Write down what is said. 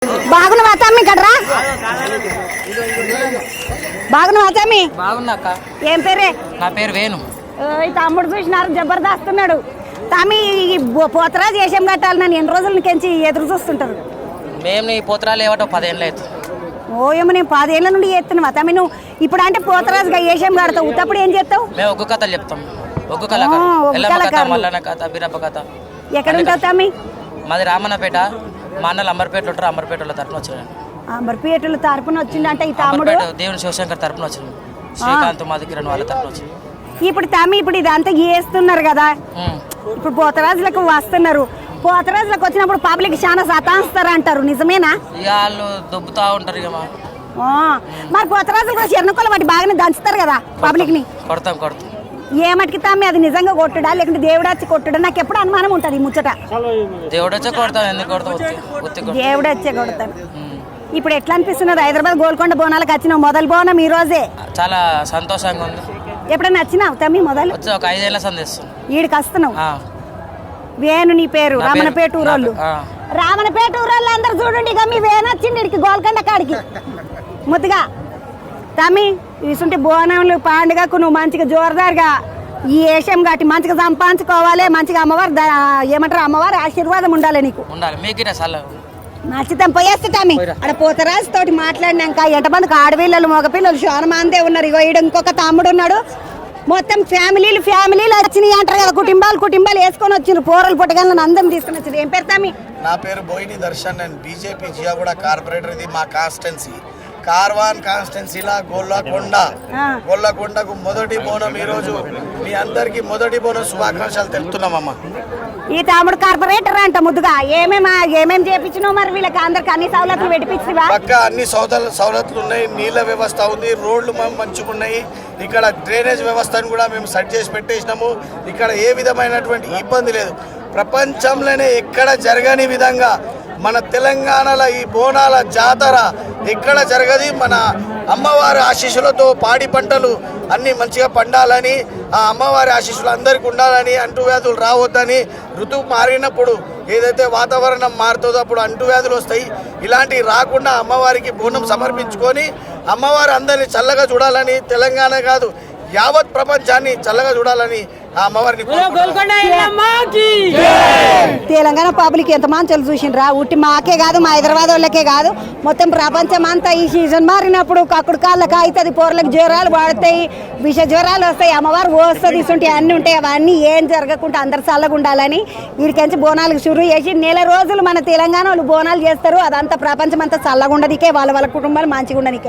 బాగున్నావా తమ్మి కడరా బాగున్నావా తమ్మి బాగున్నా అక్క. ఏం పేరే? నా పేరు వేణు. ఈ తమ్ముడు చూసినారు జబర్దస్త్ ఉన్నాడు తమ్మి. ఈ పోతరాజు వేషం కట్టాలి నన్ను ఎన్ని రోజుల నుంచి ఎదురు చూస్తుంటారు. మేము నీ పోతరాలు ఏవటో 10 ఏళ్ళు అవుతుంది. ఓయమ్మ నేను 10 ఏళ్ళ నుండి చేస్తున్నావా తమ్మి నువ్వు? ఇప్పుడు అంటే పోతరాజుగా వేషం కడతావు, ఉత్తప్పుడు ఏం చేస్తావు? మేము ఒగ్గు కథలు చెప్తాం. ఒగ్గు కళ మల్లన్న కథ, బీరప్ప కథ. ఎక్కడ ఉంటావు తమ్మి? మాది రామన్నపేట. మా అన్నలు అంబర్పేటలో ఉంటారు. అంబర్పేటలో తరపున వచ్చిన అంబర్పేటలో తరపున వచ్చిందంటే ఈ తమ్ముడు దేవుని శివశంకర్ తరపున వచ్చిన శ్రీకాంత్ మాది కిరణ్ వాళ్ళ తరపున వచ్చిన. ఇప్పుడు తమ్మి ఇప్పుడు ఇదంతా చేస్తున్నారు కదా, ఇప్పుడు పోతరాజులకు వస్తున్నారు. పోతరాజులకు వచ్చినప్పుడు పబ్లిక్ చాలా సతాయిస్తారు అంటారు, నిజమేనా? ఇక వాళ్ళు దొబ్బుతా ఉంటారు. ఇక మరి పోతరాజులు కూడా చిన్నకొల్ల వాటి బాగానే దంచుతారు కదా పబ్లిక్ ని. కొడతాం. ఏమటికి తమ్మి అది నిజంగా కొట్టుడా లేకుంటే దేవుడు వచ్చి కొట్టుడా? నాకు ఎప్పుడు అనుమానం ఉంటుంది ఈ ముచ్చట. దేవుడు వచ్చే కొడతాం. ఎందుకు కొడతాం? దేవుడు వచ్చే కొడతాను. ఇప్పుడు ఎట్లా అనిపిస్తున్నది? హైదరాబాద్ గోల్కొండ బోనాలకు వచ్చినావు, మొదలు బోనం ఈ రోజే. చాలా సంతోషంగా ఉంది. ఎప్పుడైనా వచ్చినావు తమ్మి? మొదలు వచ్చి ఒక 5 ఏళ్ళ సందేశం ఈడికి వస్తున్నావు. వేణు నీ పేరు? రామన్నపేట ఊరోళ్ళు. రామన్నపేట ఊరోళ్ళు అందరు చూడండి. ఇక మీ వేణు వచ్చింది ఇడికి గోల్కొండ కాడికి ముద్దుగా. తమ్మి ఇసుంటి బోనంలు పండుగకు నువ్వు మంచిగా జోరుదారుగా ఈ వేషం కట్టి మంచిగా సంపాదించుకోవాలి. మంచిగా అమ్మవారు ఏమంటారు, అమ్మవారి ఆశీర్వాదం ఉండాలి నీకు. నచ్చితం పోయేస్తా తమ్మి. అక్కడ పోతరాజు తోటి మాట్లాడినాక ఎంతమందికి ఆడపిల్లలు మగపిల్లలు చాలా మందే ఉన్నారు. ఇగో ఈడు ఇంకొక తమ్ముడు ఉన్నాడు. మొత్తం ఫ్యామిలీలు వచ్చినాయి అంటారు కదా, కుటుంబాలు వేసుకొని వచ్చిండ్రు. పోరలు పుట్టగాలను అందరం తీసుకుని వచ్చింది. ఏం పేరు తమ్మి? నా పేరు బోయిని దర్శన్. నేను బీజేపీ జియాగూడ కార్పొరేటర్. ఇది మా కాన్స్టెన్సీ కార్వాన్ కాన్స్టెన్సీలా గొల్లకొండకు మొదటి బోనం. ఈ రోజు మీ అందరికి మొదటి బోనం శుభాకాంక్షలు తెలుపుతున్నామమ్మా. ఈ తమ్ముడు కార్పొరేటర్ అంట ముద్దుగా. ఏమేమి చేపించినావు మరి వీళ్ళకి అందరికి? అన్ని సౌలతులు పెట్టించివా? పక్క అన్ని సౌలతులు ఉన్నాయి. నీళ్ళ వ్యవస్థ ఉంది, రోడ్లు మంచిగా ఉన్నాయి. ఇక్కడ డ్రైనేజ్ వ్యవస్థను కూడా మేము సెట్ చేసి పెట్టేసినాము. ఇక్కడ ఏ విధమైనటువంటి ఇబ్బంది లేదు. ప్రపంచంలోనే ఎక్కడ జరగని విధంగా మన తెలంగాణలో ఈ బోనాల జాతర ఎక్కడ జరగది. మన అమ్మవారి ఆశీస్సులతో పాడి పంటలు అన్నీ మంచిగా పండాలని, ఆ అమ్మవారి ఆశీస్సులు అందరికీ ఉండాలని, అంటువ్యాధులు రావద్దని, ఋతువు మారినప్పుడు ఏదైతే వాతావరణం మారుతుందో అప్పుడు అంటువ్యాధులు వస్తాయి. ఇలాంటివి రాకుండా అమ్మవారికి బోనం సమర్పించుకొని అమ్మవారు అందరినీ చల్లగా చూడాలని, తెలంగాణ కాదు యావత్ ప్రపంచాన్ని చల్లగా చూడాలని ఆ అమ్మవారిని. తెలంగాణ పబ్లిక్ ఎంత మంచి చూసిండ్రా. ఉట్టి మాకే కాదు, మా హైదరాబాద్ వాళ్ళకే కాదు, మొత్తం ప్రపంచం అంతా ఈ సీజన్ మారినప్పుడు కక్కుడు కాళ్ళకి అవుతుంది, పోర్లకు జ్వరాలు పడతాయి, విష జ్వరాలు వస్తాయి. అమ్మవారు వస్తుంది, ఇస్తుంటే అన్నీ ఉంటాయి. అవన్నీ ఏం జరగకుండా అందరు చల్లగా ఉండాలని వీడికించి బోనాలకు షురు చేసి 1 నెల రోజులు మన తెలంగాణ వాళ్ళు బోనాలు చేస్తారు. అదంతా ప్రపంచం అంతా చల్లగా ఉండదికే, వాళ్ళ కుటుంబాలు మంచిగా ఉండనికే.